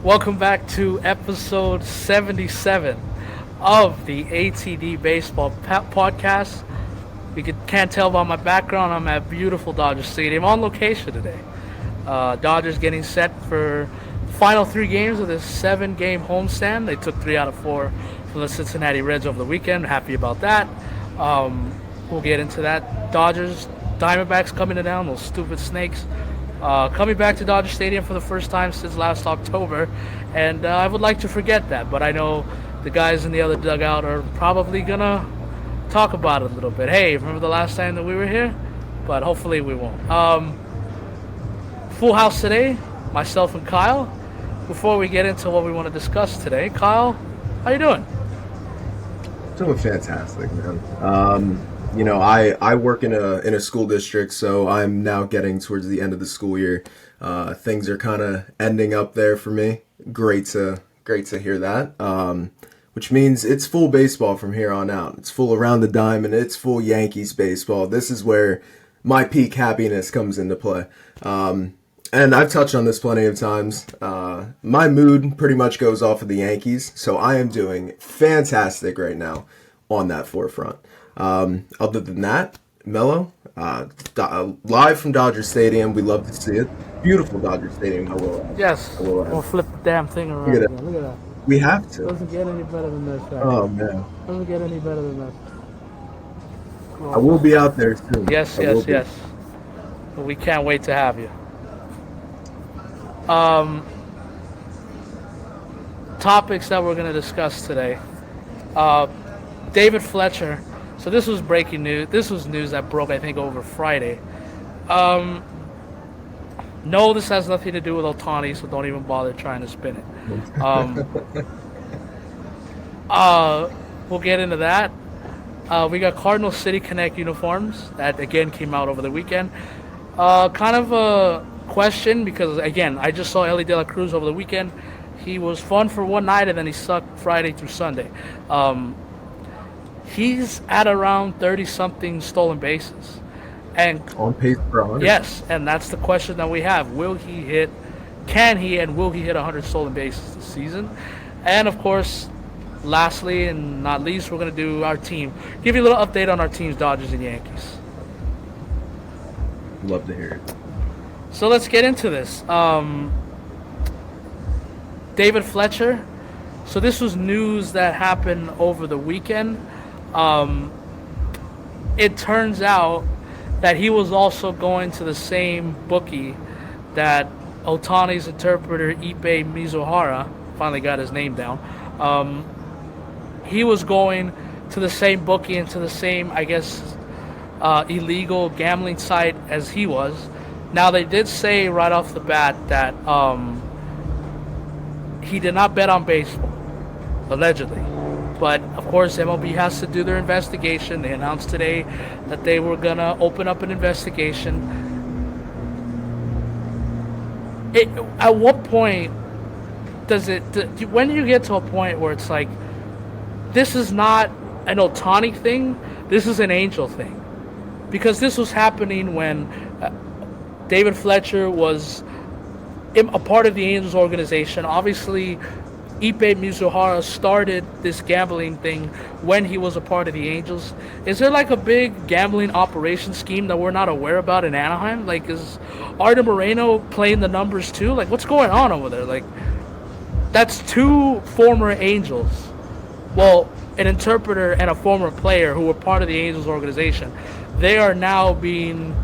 Welcome back to episode 77 of the ATD Baseball Podcast. Can't tell by my background, I'm at beautiful Dodger Stadium on location today. Dodgers getting set for the final three games of this 7-game homestand. They took 3 out of 4 from the Cincinnati Reds over the weekend. Happy about that. We'll get into that. Dodgers, Diamondbacks coming to town, those stupid snakes. Coming back to Dodger Stadium for the first time since last October, and I would like to forget that, but I know the guys in the other dugout are probably gonna talk about it a little bit. Hey, remember the last time that we were here? But hopefully we won't. Full house today, myself and Kyle. Before we get into what we want to discuss today, Kyle, how you doing? Doing fantastic, man. I work in a school district, so I'm now getting towards the end of the school year. Things are kind of ending up there for me. Great to hear that. Which means it's full baseball from here on out. It's full around the diamond. It's full Yankees baseball. This is where my peak happiness comes into play. And I've touched on this plenty of times. My mood pretty much goes off of the Yankees, so I am doing fantastic right now on that forefront. Other than that, Melo, live from Dodger Stadium. We love to see it. Beautiful Dodger Stadium. Yes. We'll flip the damn thing around. Look at Look at that. We have to. Doesn't get any better than this. Right? Oh, man. Doesn't get any better than this. Cool. I will be out there soon. Yes. We can't wait to have you. Topics that we're going to discuss today. David Fletcher. So this was breaking news. This was news that broke, I think, over Friday. No, this has nothing to do with Ohtani, so don't even bother trying to spin it. We'll get into that. We got Cardinals City Connect uniforms that, again, came out over the weekend. Kind of a question because, again, I just saw Elly Cruz over the weekend. He was fun for one night, and then he sucked Friday through Sunday. He's at around 30-something stolen bases. And on pace for 100. Yes, and that's the question that we have. Can he and will he hit 100 stolen bases this season? And, of course, lastly and not least, we're going to do our team. Give you a little update on our teams, Dodgers and Yankees. Love to hear it. So let's get into this. David Fletcher. So this was news that happened over the weekend. It turns out that he was also going to the same bookie that Ohtani's interpreter, Ippei Mizuhara, finally got his name down. He was going to the same bookie and to the same, I guess, illegal gambling site as he was. Now, they did say right off the bat that he did not bet on baseball, allegedly. But, of course, MLB has to do their investigation. They announced today that they were going to open up an investigation. At what point when do you get to a point where it's like, this is not an Ohtani thing, this is an Angel thing? Because this was happening when David Fletcher was a part of the Angels organization. Obviously, Ippei Mizuhara started this gambling thing when he was a part of the Angels. Is there like a big gambling operation scheme that we're not aware about in Anaheim? Like, is Arda Moreno playing the numbers too? Like, what's going on over there? Like, that's two former Angels. Well, an interpreter and a former player who were part of the Angels organization. They are now being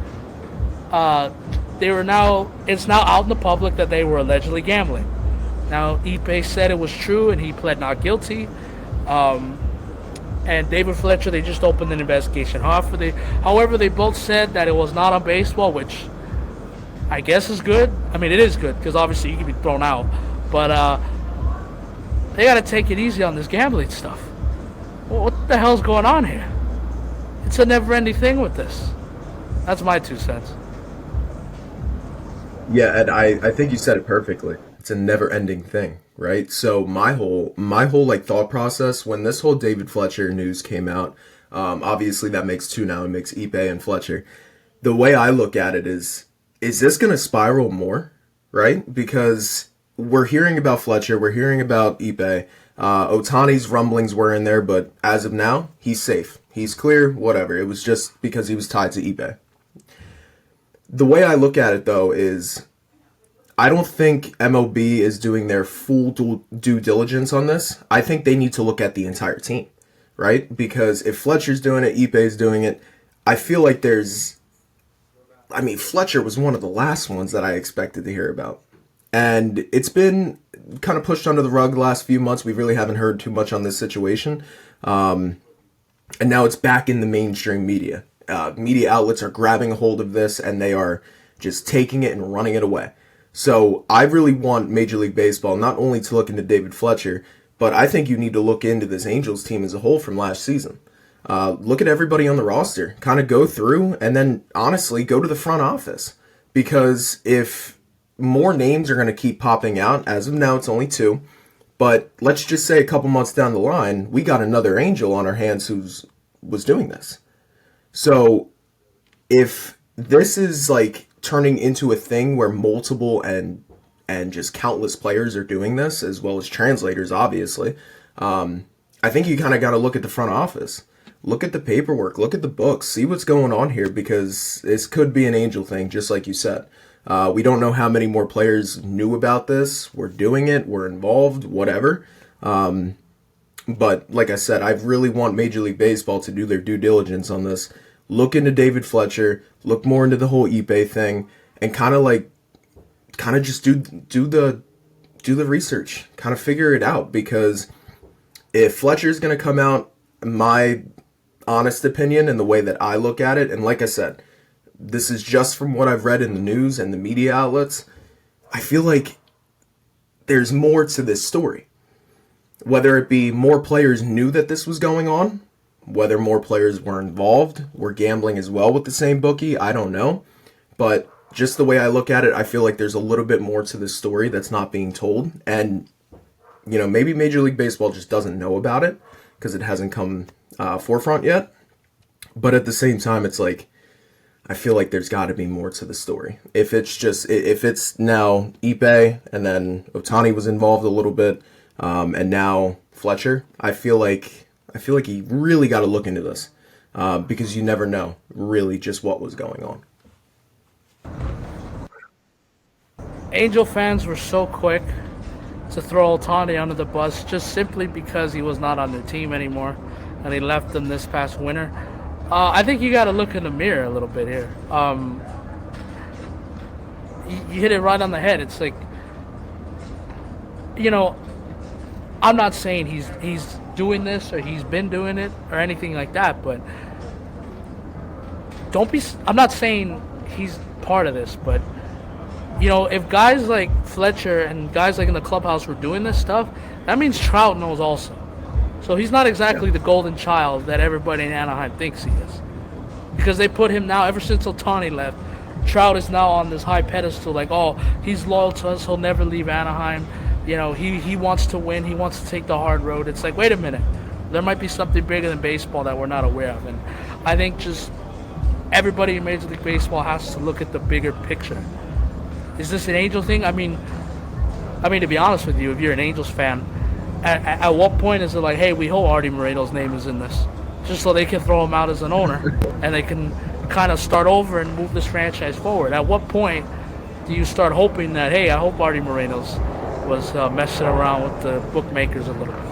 it's now out in the public that they were allegedly gambling. Now, Ippei said it was true, and he pled not guilty. And David Fletcher, they just opened an investigation. However, they both said that it was not on baseball, which I guess is good. I mean, it is good, because obviously you can be thrown out. But they got to take it easy on this gambling stuff. What the hell's going on here? It's a never-ending thing with this. That's my 2 cents. Yeah, and I think you said it perfectly. It's a never-ending thing, right? So my whole like thought process when this whole David Fletcher news came out, obviously that makes two now. It makes Ippei and Fletcher. The way I look at it is this going to spiral more, right? Because we're hearing about Fletcher, we're hearing about Ipe. Otani's rumblings were in there, but as of now, he's safe. He's clear, whatever. It was just because he was tied to Ipe. The way I look at it, though, is I don't think MLB is doing their full due diligence on this. I think they need to look at the entire team, right? Because if Fletcher's doing it, Ipe's doing it, I feel like Fletcher was one of the last ones that I expected to hear about. And it's been kind of pushed under the rug the last few months. We really haven't heard too much on this situation. And now it's back in the mainstream media. Media outlets are grabbing a hold of this, and they are just taking it and running it away. So I really want Major League Baseball not only to look into David Fletcher, but I think you need to look into this Angels team as a whole from last season. Look at everybody on the roster, kind of go through, and then honestly go to the front office. Because if more names are going to keep popping out, as of now it's only 2, but let's just say a couple months down the line, we got another Angel on our hands was doing this. So if this is like turning into a thing where multiple and just countless players are doing this, as well as translators, obviously, I think you kind of got to look at the front office. Look at the paperwork, look at the books, see what's going on here, because this could be an Angel thing, just like you said. We don't know how many more players knew about this, were doing it, were involved, whatever. But like I said, I really want Major League Baseball to do their due diligence on this. Look into David Fletcher, look more into the whole Ipe thing, and kind of just do the research, kind of figure it out. Because if Fletcher's going to come out, my honest opinion and the way that I look at it, and like I said, this is just from what I've read in the news and the media outlets, I feel like there's more to this story. Whether it be more players knew that this was going on, whether more players were involved, were gambling as well with the same bookie, I don't know. But just the way I look at it, I feel like there's a little bit more to this story that's not being told. And, maybe Major League Baseball just doesn't know about it because it hasn't come forefront yet. But at the same time, it's like, I feel like there's got to be more to the story. If it's now Ipe and then Otani was involved a little bit, and now Fletcher, I feel like you really got to look into this, because you never know really just what was going on. Angel fans were so quick to throw Otani under the bus just simply because he was not on their team anymore, and they left them this past winter. I think you got to look in the mirror a little bit here. You hit it right on the head. It's like, I'm not saying he's doing this or he's been doing it or anything like that, but I'm not saying he's part of this, but if guys like Fletcher and guys like in the clubhouse were doing this stuff, that means Trout knows also. So he's not exactly the golden child that everybody in Anaheim thinks he is. Because they put him now, ever since Otani left, Trout is now on this high pedestal, like, oh, he's loyal to us, he'll never leave Anaheim. He wants to win, he wants to take the hard road. It's like, wait a minute, there might be something bigger than baseball that we're not aware of. And I think just everybody in Major League Baseball has to look at the bigger picture. Is this an Angel thing? I mean, to be honest with you, if you're an Angels fan, at what point is it like, hey, we hope Artie Moreno's name is in this, just so they can throw him out as an owner and they can kind of start over and move this franchise forward? At what point do you start hoping that, hey, I hope Artie Moreno's was messing around with the bookmakers a little bit?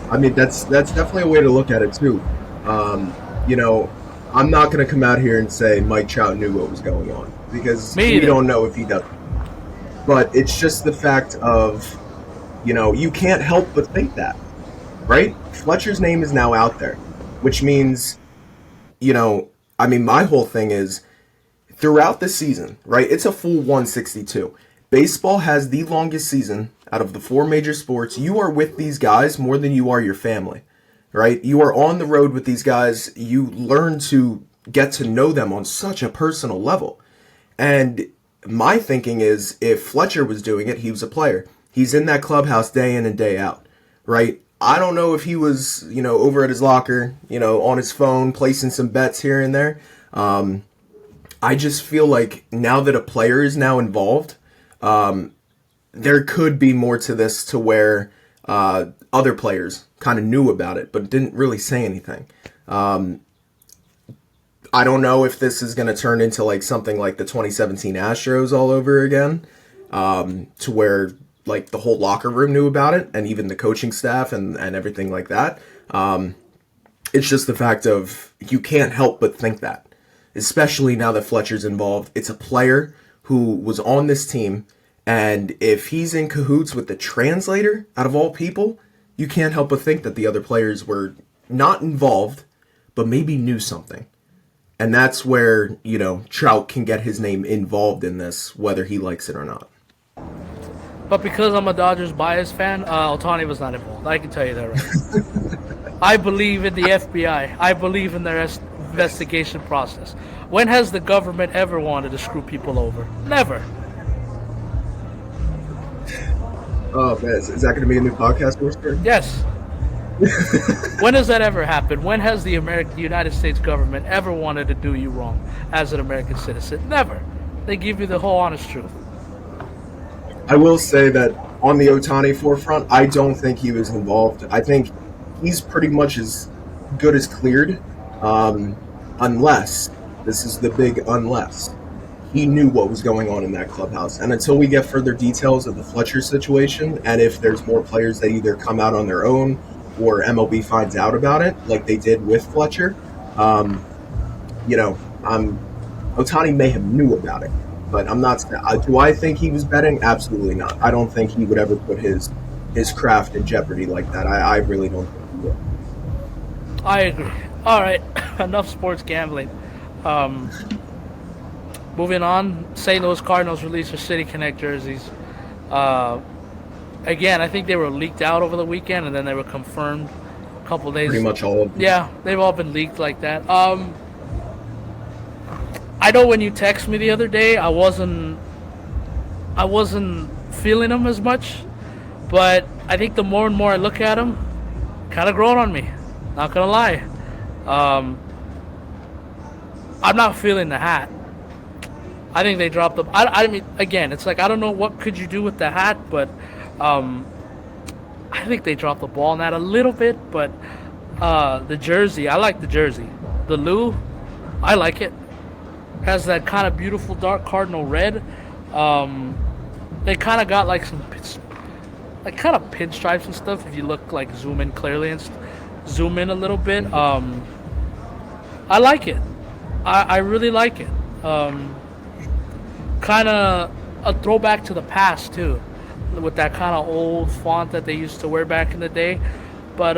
I mean, that's definitely a way to look at it too. I'm not going to come out here and say Mike Trout knew what was going on, because we don't know if he does. But it's just the fact of, you can't help but think that, right? Fletcher's name is now out there, which means, my whole thing is, throughout the season, right, it's a full 162. Baseball has the longest season out of the 4 major sports. You are with these guys more than you are your family, right? You are on the road with these guys. You learn to get to know them on such a personal level. And my thinking is, if Fletcher was doing it, he was a player. He's in that clubhouse day in and day out, right? I don't know if he was, over at his locker, on his phone, placing some bets here and there. I just feel like now that a player is now involved, there could be more to this to where other players kind of knew about it but didn't really say anything. I don't know if this is going to turn into like something like the 2017 Astros all over again, to where like the whole locker room knew about it and even the coaching staff and everything like that. It's just the fact of you can't help but think that, especially now that Fletcher's involved. It's a player who was on this team, and if he's in cahoots with the translator, out of all people, you can't help but think that the other players were not involved, but maybe knew something. And that's where, Trout can get his name involved in this, whether he likes it or not. But because I'm a Dodgers bias fan, Ohtani was not involved. I can tell you that right. I believe in the FBI. I believe in their investigation process. When has the government ever wanted to screw people over? Never. Oh, man, is that going to be a new podcast, Whisper? Yes. When has that ever happened? When has the United States government ever wanted to do you wrong as an American citizen? Never. They give you the whole honest truth. I will say that on the Ohtani forefront, I don't think he was involved. I think he's pretty much as good as cleared, unless, this is the big unless, he knew what was going on in that clubhouse. And until we get further details of the Fletcher situation, and if there's more players that either come out on their own or MLB finds out about it, like they did with Fletcher, Ohtani may have knew about it, but I'm not. Do I think he was betting? Absolutely not. I don't think he would ever put his craft in jeopardy like that. I really don't think he would. I agree. All right, enough sports gambling. Moving on, St. Louis Cardinals released their City Connect jerseys. Again, I think they were leaked out over the weekend, and then they were confirmed a couple days. Pretty much all of them. Yeah, they've all been leaked like that. I know when you text me the other day, I wasn't feeling them as much, but I think the more and more I look at them, kind of growing on me. Not gonna lie. I'm not feeling the hat. I think they dropped the. I mean, again, it's like I don't know what could you do with the hat, but I think they dropped the ball on that a little bit. But the jersey, I like the jersey. The Lou, I like it. Has that kind of beautiful dark cardinal red. They kind of got like some, like kind of pinstripes and stuff. If you look like zoom in clearly and zoom in a little bit, I like it. I really like it. Kind of a throwback to the past too, with that kind of old font that they used to wear back in the day. But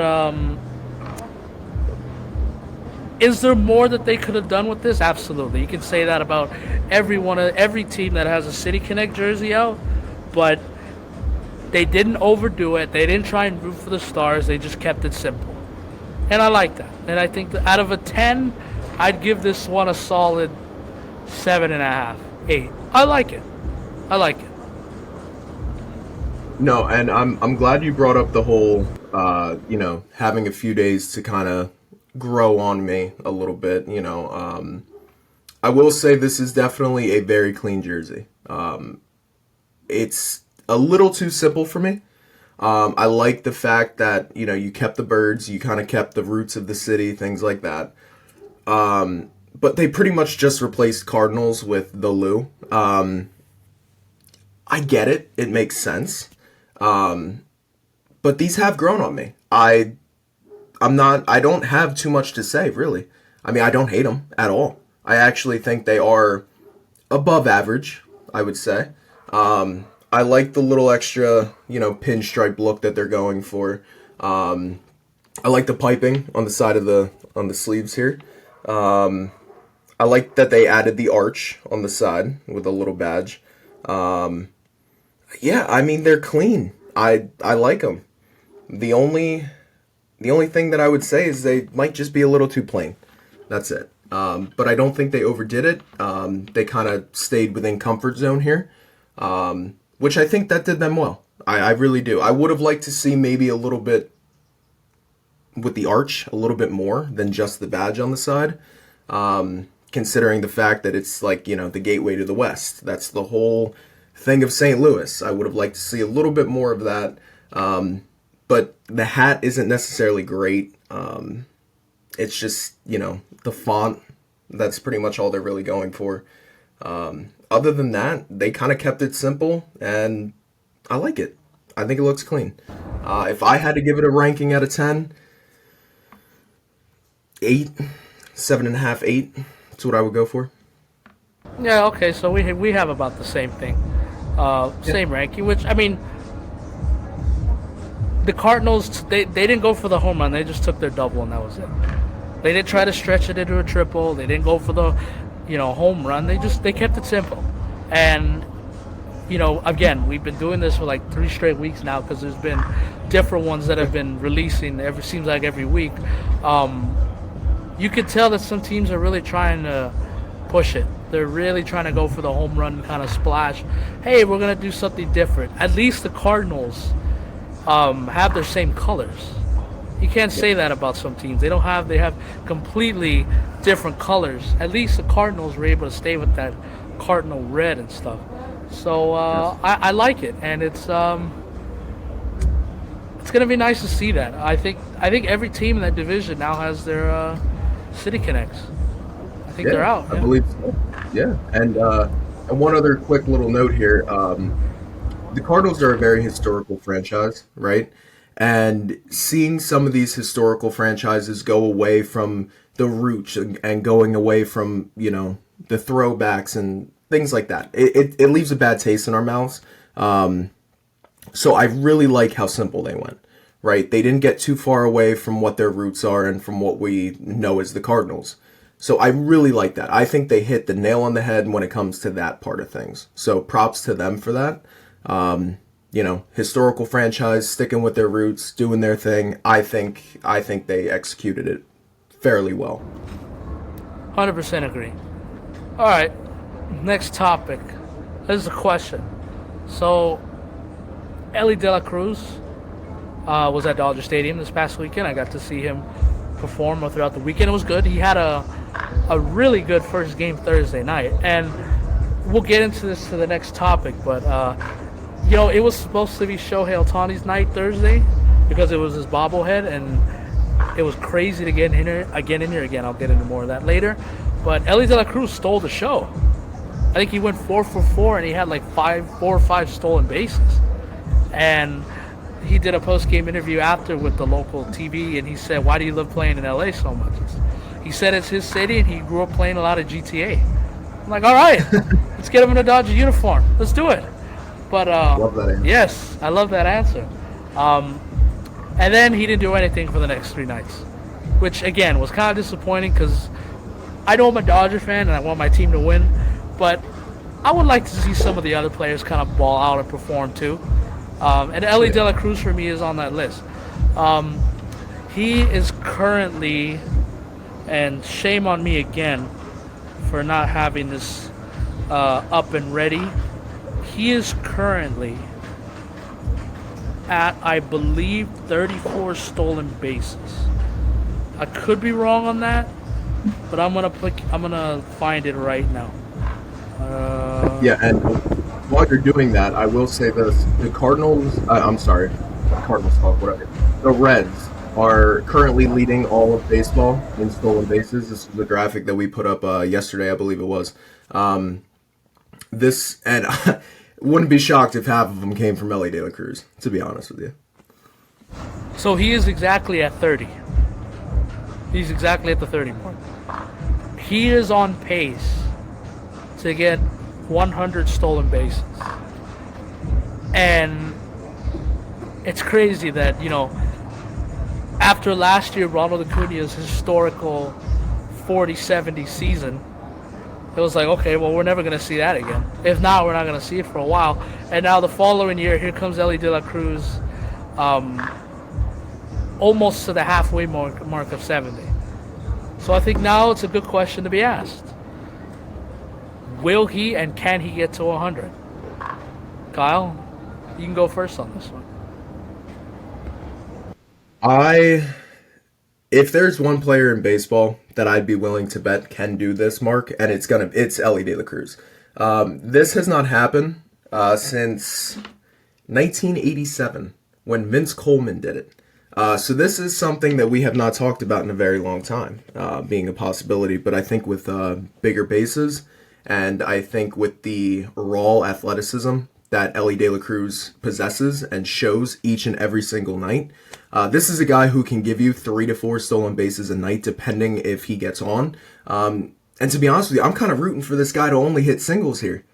is there more that they could have done with this? Absolutely. You can say that about every team that has a City Connect jersey out, but they didn't overdo it. They didn't try and root for the stars. They just kept it simple, and I like that. And I think that out of a 10, I'd give this one a solid 7.5, 8. I like it. No, and I'm glad you brought up the whole, having a few days to kind of grow on me a little bit. I will say this is definitely a very clean jersey. It's a little too simple for me. I like the fact that, you kept the birds, you kind of kept the roots of the city, things like that. But they pretty much just replaced Cardinals with the Lou. I get it. It makes sense. But these have grown on me. I don't have too much to say, really. I mean, I don't hate them at all. I actually think they are above average, I would say. I like the little extra, pinstripe look that they're going for. I like the piping on the side of on the sleeves here. I like that they added the arch on the side with a little badge. Yeah, I mean, they're clean. I like them. The only thing that I would say is they might just be a little too plain. That's it. But I don't think they overdid it. They kind of stayed within comfort zone here, which I think that did them well. I really do. I would have liked to see maybe a little bit with the arch, a little bit more than just the badge on the side. considering the fact that it's like, the gateway to the West. That's the whole thing of St. Louis. I would have liked to see a little bit more of that. But the hat isn't necessarily great. It's just, the font. That's pretty much all they're really going for. Other than that, they kind of kept it simple, and I like it. I think it looks clean. If I had to give it a ranking out of 10, 8, 7.5, 8. That's what I would go for. Yeah, okay, so we have about the same thing. Same ranking, which, I mean, the Cardinals, they didn't go for the home run. They just took their double, and that was it. They didn't try to stretch it into a triple. They didn't go for the, home run. They kept it simple. And, again, we've been doing this for like 3 straight weeks now because there's been different ones that have been releasing seems like every week. You could tell that some teams are really trying to push it. They're really trying to go for the home run kind of splash. Hey, we're going to do something different. At least the Cardinals have their same colors. You can't say that about some teams. They have completely different colors. At least the Cardinals were able to stay with that cardinal red and stuff. So I like it, and it's gonna be nice to see that. I think every team in that division now has their City Connects. I think they're out. I believe so. Yeah, and one other quick little note here. The Cardinals are a very historical franchise, right? And seeing some of these historical franchises go away from the roots and going away from, the throwbacks and things like that, it leaves a bad taste in our mouths. So I really like how simple they went, right? They didn't get too far away from what their roots are and from what we know as the Cardinals. So I really like that. I think they hit the nail on the head when it comes to that part of things. So props to them for that. Historical franchise, sticking with their roots, doing their thing. I think they executed it fairly well. 100% agree. All right, next topic. This is a question. So, Elly de la Cruz was at Dodger Stadium this past weekend. I got to see him perform throughout the weekend. It was good. He had a really good first game Thursday night, and we'll get into this to the next topic, but it was supposed to be Shohei Ohtani's night Thursday because it was his bobblehead, and it was crazy to get in here. Again, I'll get into more of that later. But Elly de la Cruz stole the show. I think he went 4 for 4, and he had like 4 or 5 stolen bases. And he did a post-game interview after with the local TV, and he said, "Why do you love playing in LA so much?" He said it's his city, and he grew up playing a lot of GTA. I'm like, all right, let's get him in a Dodger uniform. Let's do it. But love that answer. Yes, I love that answer. And then he didn't do anything for the next 3 nights, which again was kind of disappointing because I know I'm a Dodger fan and I want my team to win, but I would like to see some of the other players kind of ball out and perform too. And Elly de la Cruz for me is on that list. He is currently, and shame on me again for not having this up and ready. He is currently at, I believe, 34 stolen bases. I could be wrong on that, but I'm gonna find it right now. Yeah, and while you're doing that, I will say this: the Cardinals. Cardinals talk, whatever. The Reds are currently leading all of baseball in stolen bases. This was the graphic that we put up yesterday, I believe it was. This and wouldn't be shocked if half of them came from Elly de la Cruz, to be honest with you. So he is exactly at 30. He's exactly at the 30 mark. He is on pace to get 100 stolen bases. And it's crazy that, after last year, Ronald Acuna's historical 40-70 season, it was like, okay, well, we're never going to see that again. If not, we're not going to see it for a while. And now the following year, here comes Elly de la Cruz, almost to the halfway mark of 70. So I think now it's a good question to be asked. Will he and can he get to 100? Kyle, you can go first on this one. If there's one player in baseball that I'd be willing to bet can do this, Mark, and it's Elly De La Cruz. This has not happened since 1987 when Vince Coleman did it. So this is something that we have not talked about in a very long time, being a possibility. But I think with bigger bases, and I think with the raw athleticism that Elly De La Cruz possesses and shows each and every single night, this is a guy who can give you 3 to 4 stolen bases a night, depending if he gets on. And to be honest with you, I'm kind of rooting for this guy to only hit singles here.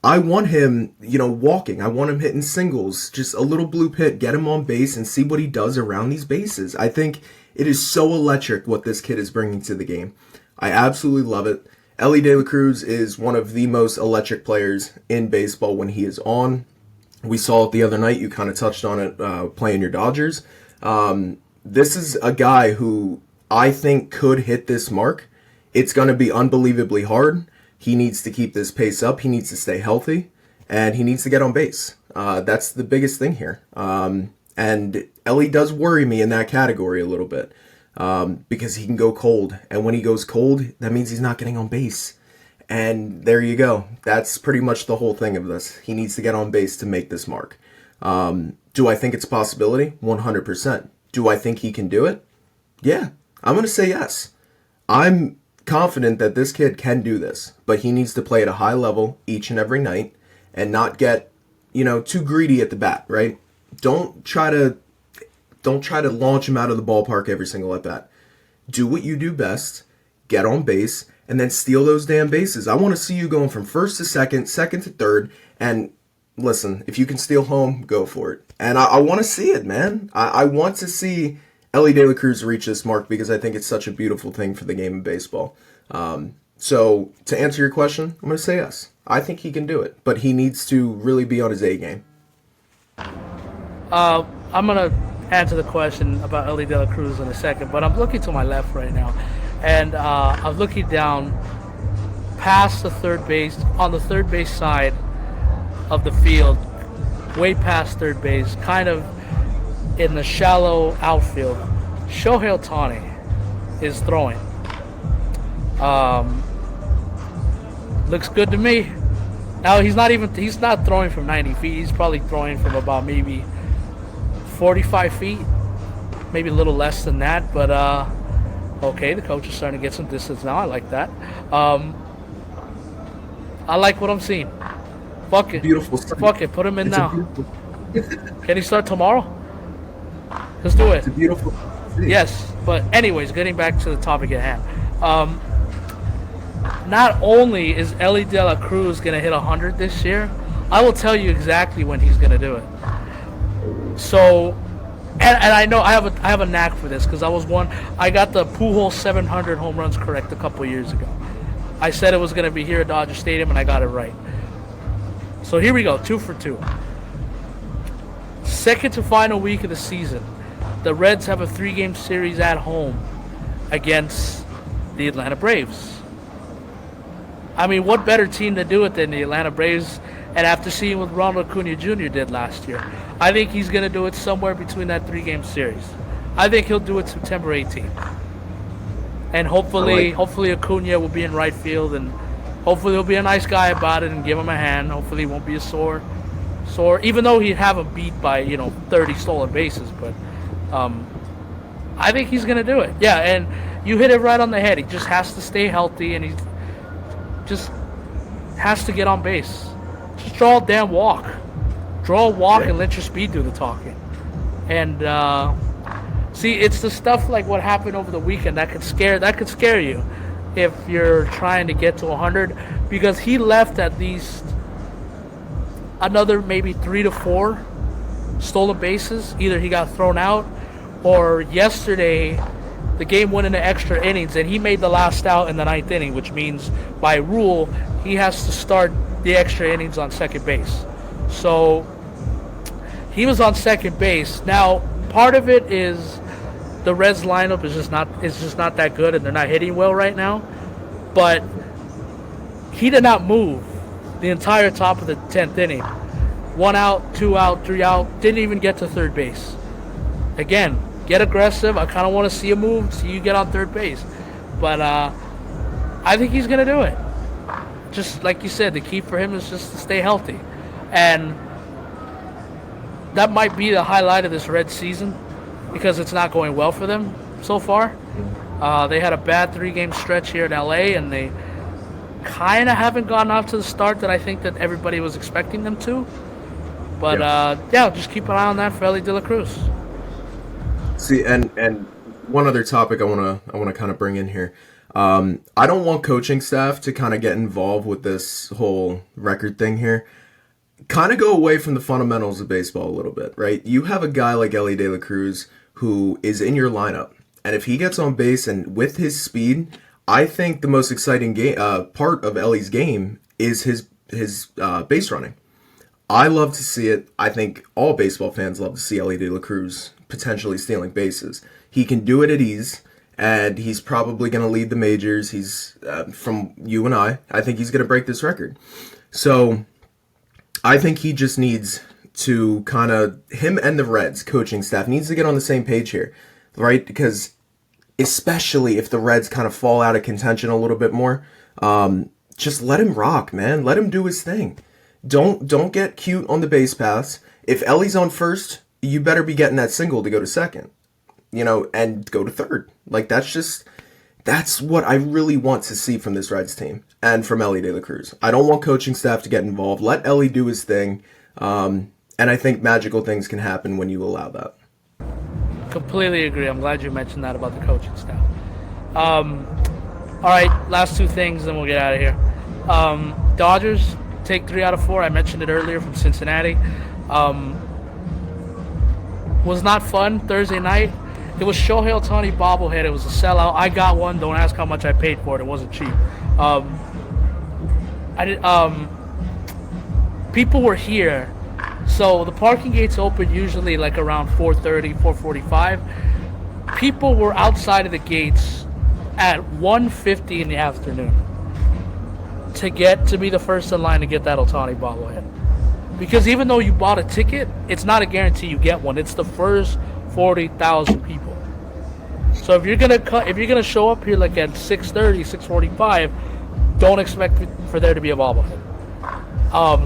I want him, walking. I want him hitting singles, just a little blue pit, get him on base and see what he does around these bases. I think it is so electric what this kid is bringing to the game. I absolutely love it. Elly De La Cruz is one of the most electric players in baseball when he is on. We saw it the other night. You kind of touched on it playing your Dodgers. This is a guy who I think could hit this mark. It's going to be unbelievably hard. He needs to keep this pace up. He needs to stay healthy, and he needs to get on base. That's the biggest thing here. And Elly does worry me in that category a little bit because he can go cold. And when he goes cold, that means he's not getting on base. And there you go. That's pretty much the whole thing of this. He needs to get on base to make this mark. Do I think it's a possibility? 100%. Do I think he can do it? Yeah, I'm going to say yes. I'm confident that this kid can do this, but he needs to play at a high level each and every night and not get, too greedy at the bat, right? Don't try to launch him out of the ballpark every single at bat. Do what you do best, get on base, and then steal those damn bases. I want to see you going from first to second, second to third, and listen, if you can steal home, go for it. And I want to see it, man. I want to see Elly De La Cruz reach this mark because I think it's such a beautiful thing for the game of baseball. So to answer your question, I'm going to say yes. I think he can do it, but he needs to really be on his A game. I'm going to answer the question about Elly De La Cruz in a second, but I'm looking to my left right now, and I'm looking down past the third base, on the third base side of the field, way past third base, kind of in the shallow outfield. Shohei Ohtani is throwing. Looks good to me. Now he's not throwing from 90 feet. He's probably throwing from about maybe 45 feet, maybe a little less than that. But okay, the coach is starting to get some distance now. I like that. I like what I'm seeing. Fuck it. Beautiful. Fuck it. Put him in now. Can he start tomorrow? Let's do it. It's a beautiful thing. Yes, but anyways, getting back to the topic at hand. Not only is Elly De La Cruz going to hit 100 this year, I will tell you exactly when he's going to do it. So, and I know I have a knack for this because I got the Pujols 700 home runs correct a couple years ago. I said it was going to be here at Dodger Stadium, and I got it right. So here we go, 2 for 2. Second to final week of the season, the Reds have a 3-game series at home against the Atlanta Braves. I mean, what better team to do it than the Atlanta Braves? And after seeing what Ronald Acuna Jr. did last year, I think he's going to do it somewhere between that 3-game series. I think he'll do it September 18th. And hopefully Acuna will be in right field, and hopefully he'll be a nice guy about it and give him a hand. Hopefully he won't be a sore, even though he'd have him beat by 30 stolen bases. But I think he's gonna do it. Yeah, and you hit it right on the head. He just has to stay healthy, and he just has to get on base. Just draw a damn walk. Draw a walk and let your speed do the talking. And see, it's the stuff like what happened over the weekend that could scare you if you're trying to get to 100, because he left at least another maybe 3 to 4 stolen bases. Either he got thrown out, or yesterday the game went into extra innings and he made the last out in the 9th inning, which means by rule he has to start the extra innings on second base. So he was on second base. Now part of it is the Reds lineup is just not that good, and they're not hitting well right now. But he did not move the entire top of the 10th inning. 1 out, 2 out, 3 out. Didn't even get to third base. Again, get aggressive. I kind of want to see a move, see you get on third base. But I think he's going to do it. Just like you said, the key for him is just to stay healthy. And that might be the highlight of this Reds season because it's not going well for them so far. They had a bad 3-game stretch here in LA, and they kind of haven't gotten off to the start that I think that everybody was expecting them to. But just keep an eye on that for Elly De La Cruz. See, and one other topic I wanna kind of bring in here. I don't want coaching staff to kind of get involved with this whole record thing here. Kind of go away from the fundamentals of baseball a little bit, right? You have a guy like Elly De La Cruz who is in your lineup, and if he gets on base and with his speed, I think the most exciting part of Elly's game is his base running. I love to see it. I think all baseball fans love to see Elly De La Cruz potentially stealing bases. He can do it at ease, and he's probably going to lead the majors. He's, from you and I think he's going to break this record. So I think he just needs to kind of, him and the Reds coaching staff needs to get on the same page here, right? Because especially if the Reds kind of fall out of contention a little bit more, just let him rock, man. Let him do his thing. Don't get cute on the base paths. If Elly's on first, you better be getting that single to go to second, and go to third. Like, that's what I really want to see from this Reds team and from Elly De La Cruz. I don't want coaching staff to get involved. Let Elly do his thing. And I think magical things can happen when you allow that. Completely agree. I'm glad you mentioned that about the coaching staff. All right, last two things, then we'll get out of here. Dodgers take 3 out of 4. I mentioned it earlier from Cincinnati. Was not fun Thursday night. It was Shohei Ohtani bobblehead. It was a sellout. I got one. Don't ask how much I paid for it. It wasn't cheap. People were here. So the parking gates open usually like around 4:30, 4:45. People were outside of the gates at 1:50 in the afternoon to be the first in line to get that Ohtani bobblehead. Because even though you bought a ticket, it's not a guarantee you get one. It's the first 40,000 people. So if you're gonna show up here like at 6:30, 6:45, don't expect for there to be a bobblehead.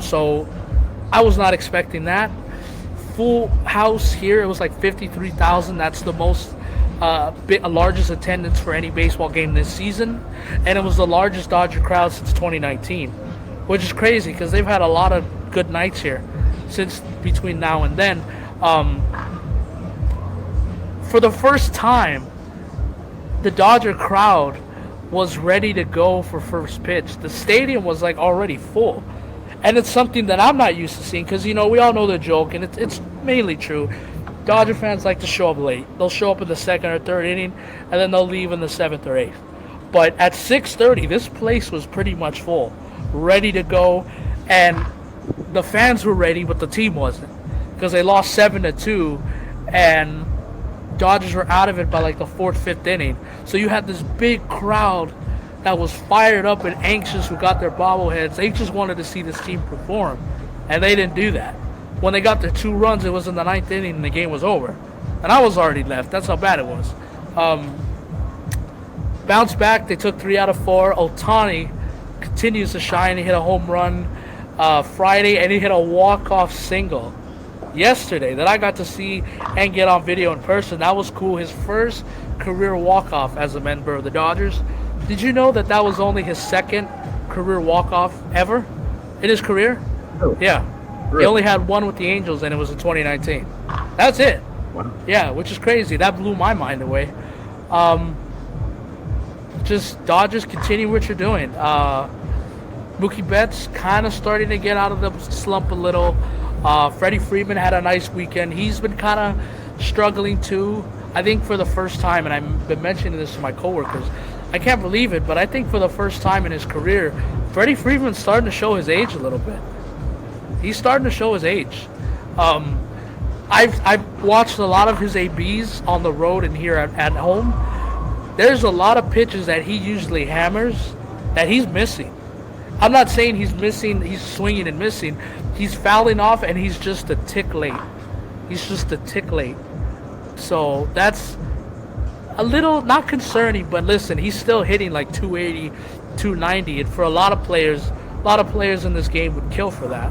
So I was not expecting that. Full house here. It was like 53,000. That's the most largest attendance for any baseball game this season, and it was the largest Dodger crowd since 2019, which is crazy because they've had a lot of good nights here since between now and then. For the first time, the Dodger crowd was ready to go for first pitch. The stadium was like already full. And it's something that I'm not used to seeing because, we all know the joke, and it's mainly true. Dodger fans like to show up late. They'll show up in the second or third inning, and then they'll leave in the 7th or 8th. But at 6:30, this place was pretty much full, ready to go. And the fans were ready, but the team wasn't because they lost 7-2, and Dodgers were out of it by like the 4th, 5th inning. So you had this big crowd that was fired up and anxious, who got their bobbleheads. They just wanted to see this team perform, and they didn't do that. When they got their 2 runs, it was in the 9th inning and the game was over. And I was already left. That's how bad it was. Bounced back. They took 3 out of 4. Ohtani continues to shine. He hit a home run Friday, and he hit a walk-off single yesterday that I got to see and get on video in person. That was cool. His first career walk-off as a member of the Dodgers. Did you know that was only his 2nd career walk-off ever in his career? Oh. Yeah. Really? He only had one with the Angels, and it was in 2019. That's it. Wow. Yeah, which is crazy. That blew my mind away. Just Dodgers, continue what you're doing. Mookie Betts kind of starting to get out of the slump a little. Freddie Freeman had a nice weekend. He's been kind of struggling too. I think for the first time, and I've been mentioning this to my coworkers, I can't believe it, but I think for the first time in his career, Freddie Freeman's starting to show his age a little bit. He's starting to show his age. I've watched a lot of his ABs on the road and here at home. There's a lot of pitches that he usually hammers that he's missing. I'm not saying he's swinging and missing. He's fouling off, and he's just a tick late. So that's a little not concerning, but listen, he's still hitting like 280, 290, and for a lot of players in this game would kill for that.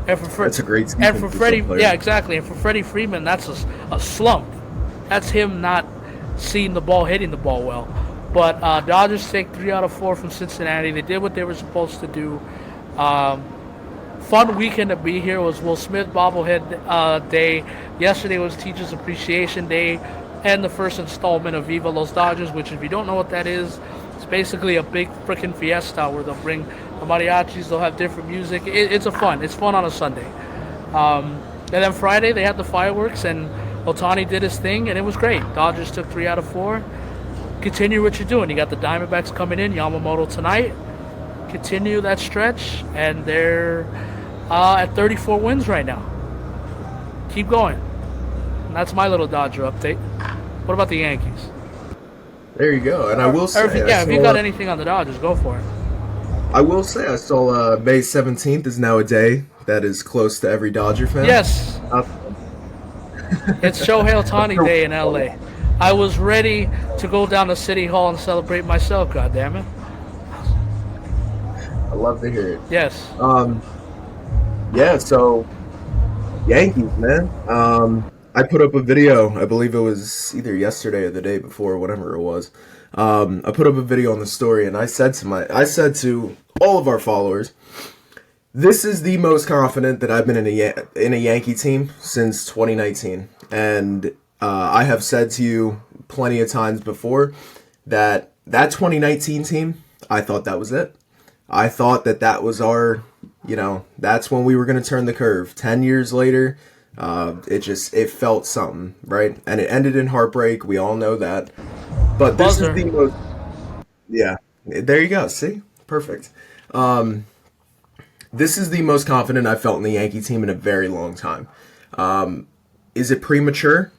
And That's a great season and for for Freddie, some players. yeah, exactly. And for Freddie Freeman, that's a slump. That's him not seeing the ball, hitting the ball well. But Dodgers take 3 out of 4 from Cincinnati. They did what they were supposed to do. Fun weekend to be here. It was Will Smith bobblehead day. Yesterday was Teachers Appreciation Day, and the first installment of Viva Los Dodgers, which, if you don't know what that is, it's basically a big freaking fiesta where they'll bring the mariachis. They'll have different music. It's fun. It's fun on a Sunday. And then Friday they had the fireworks, and Otani did his thing, and it was great. Dodgers took 3 out of 4. Continue what you're doing. You got the Diamondbacks coming in, Yamamoto tonight. Continue that stretch, and they're at 34 wins right now. Keep going. And that's my little Dodger update. What about the Yankees? There you go. And I will say, if you got anything on the Dodgers, go for it. I will say, I saw May 17th is now a day that is close to every Dodger fan. Yes. It's Shohei Ohtani Day in LA. I was ready to go down to City Hall and celebrate myself, goddammit. I love to hear it. Yes. Yeah, so Yankees, man. I put up a video, I believe it was either yesterday or the day before, whatever it was. I put up a video on the story, and I said to all of our followers, this is the most confident that I've been in a Yankee team since 2019. And I have said to you plenty of times before that 2019 team, I thought that was it. I thought that was our, that's when we were going to turn the curve. 10 years later, it felt something, right? And it ended in heartbreak. We all know that. But this is the most, yeah, there you go. See? Perfect. This is the most confident I've felt in the Yankee team in a very long time. Is it premature?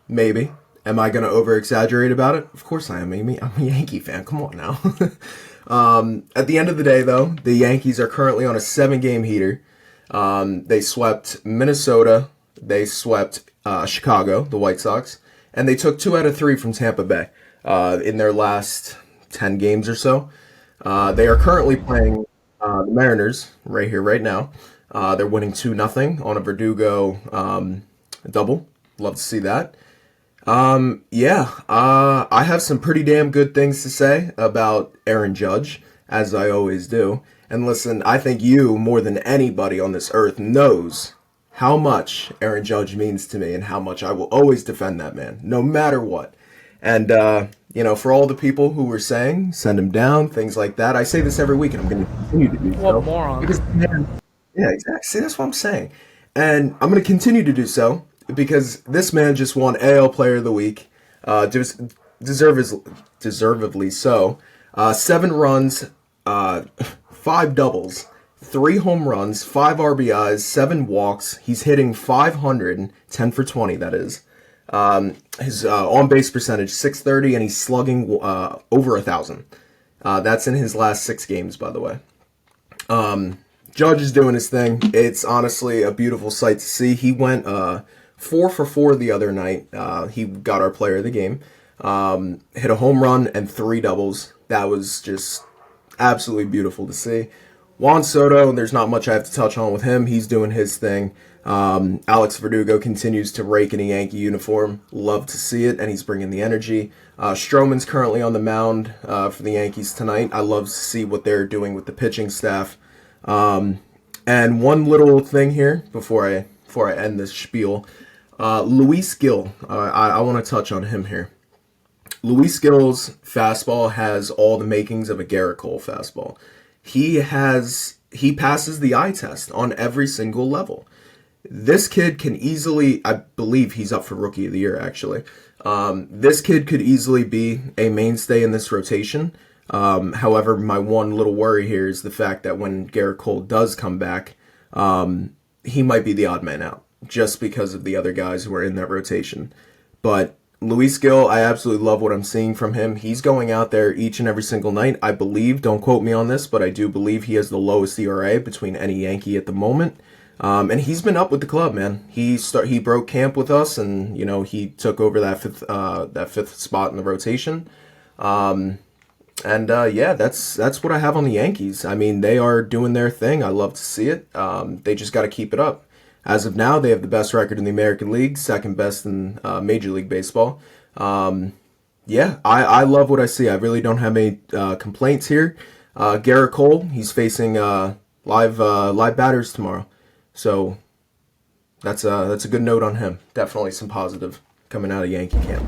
Maybe. Am I going to over-exaggerate about it? Of course I am, Amy. I'm a Yankee fan. Come on now. At the end of the day, though, the Yankees are currently on a 7-game heater. They swept Minnesota. They swept Chicago, the White Sox. And they took 2 out of 3 from Tampa Bay in their last 10 games or so. They are currently playing the Mariners right here, right now. They're winning 2-0 on a Verdugo double. Love to see that. I have some pretty damn good things to say about Aaron Judge, as I always do. And listen, I think you, more than anybody on this earth, knows how much Aaron Judge means to me and how much I will always defend that man, no matter what. And, for all the people who were saying, send him down, things like that, I say this every week, and I'm going to continue to do so. What morons. Because, man, yeah, exactly. See, that's what I'm saying. And I'm going to continue to do so, because this man just won AL Player of the Week, deservedly so. 7 runs, 5 doubles, 3 home runs, 5 RBIs, 7 walks. He's hitting 500, 10 for 20, that is. His on-base percentage, .630, and he's slugging over 1,000. That's in his last 6 games, by the way. Judge is doing his thing. It's honestly a beautiful sight to see. He went 4 for 4 the other night. He got our player of the game. Hit a home run and 3 doubles. That was just absolutely beautiful to see. Juan Soto, there's not much I have to touch on with him. He's doing his thing. Alex Verdugo continues to rake in a Yankee uniform. Love to see it, and he's bringing the energy. Stroman's currently on the mound for the Yankees tonight. I love to see what they're doing with the pitching staff. And one little thing here before I end this spiel. Luis Gil, I want to touch on him here. Luis Gil's fastball has all the makings of a Garrett Cole fastball. He passes the eye test on every single level. This kid can easily, I believe he's up for Rookie of the Year, actually. This kid could easily be a mainstay in this rotation. However, my one little worry here is the fact that when Garrett Cole does come back, he might be the odd man out, just because of the other guys who are in that rotation. But Luis Gil, I absolutely love what I'm seeing from him. He's going out there each and every single night. I believe, don't quote me on this, but I do believe he has the lowest ERA between any Yankee at the moment. And he's been up with the club, man. He broke camp with us, and he took over that fifth spot in the rotation. Yeah, that's what I have on the Yankees. I mean, they are doing their thing. I love to see it. They just got to keep it up. As of now, they have the best record in the American League, second best in Major League Baseball. Yeah, I love what I see. I really don't have any complaints here. Garrett Cole, he's facing live batters tomorrow, so that's a good note on him. Definitely some positive coming out of Yankee camp.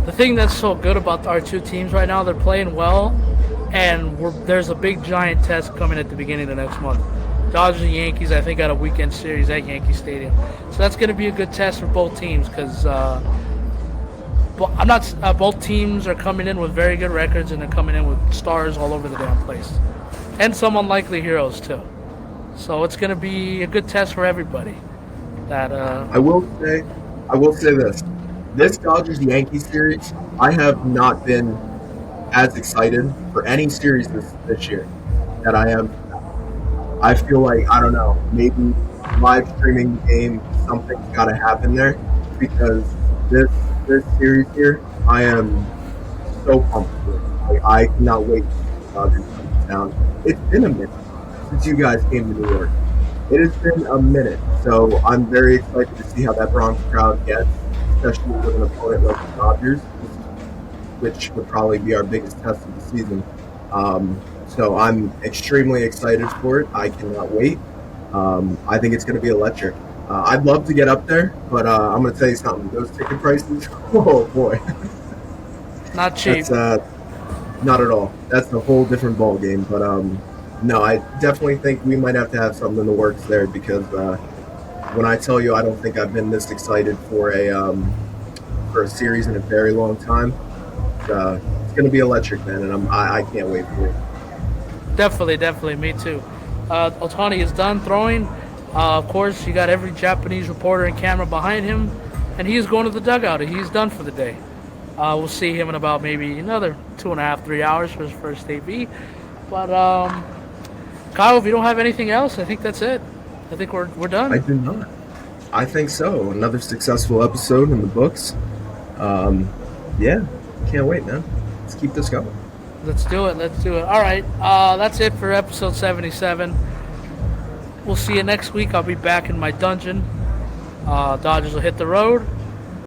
The thing that's so good about our two teams right now, they're playing well, and there's a big giant test coming at the beginning of next month. Dodgers and Yankees, I think, got a weekend series at Yankee Stadium, so that's going to be a good test for both teams because both teams are coming in with very good records, and they're coming in with stars all over the damn place, and some unlikely heroes too. So it's going to be a good test for everybody. I will say this Dodgers Yankees series, I have not been as excited for any series this year that I am. I feel like, I don't know, maybe live streaming the game, something's got to happen there, because this series here, I am so pumped for it. Like, I cannot wait to see the Dodgers come down. It's been a minute since you guys came to New York. It has been a minute, so I'm very excited to see how that Bronx crowd gets, especially with an opponent like the Dodgers, which would probably be our biggest test of the season. So I'm extremely excited for it. I cannot wait. I think it's going to be electric. I'd love to get up there, but I'm going to tell you something. Those ticket prices, oh boy. Not cheap. That's, not at all. That's a whole different ball game. But no, I definitely think we might have to have something in the works there, because when I tell you I don't think I've been this excited for a series in a very long time, it's going to be electric, man, and I can't wait for it. Definitely, me too. Ohtani is done throwing. Of course, you got every Japanese reporter and camera behind him, and he's going to the dugout. He's done for the day. We'll see him in about maybe another 2.5, 3 hours for his first AB. But Kyle, if you don't have anything else, I think that's it. I think we're done. I do not. I think so. Another successful episode in the books. Yeah, can't wait, man. Let's keep this going. Let's do it. All right. That's it for episode 77. We'll see you next week. I'll be back in my dungeon. Dodgers will hit the road.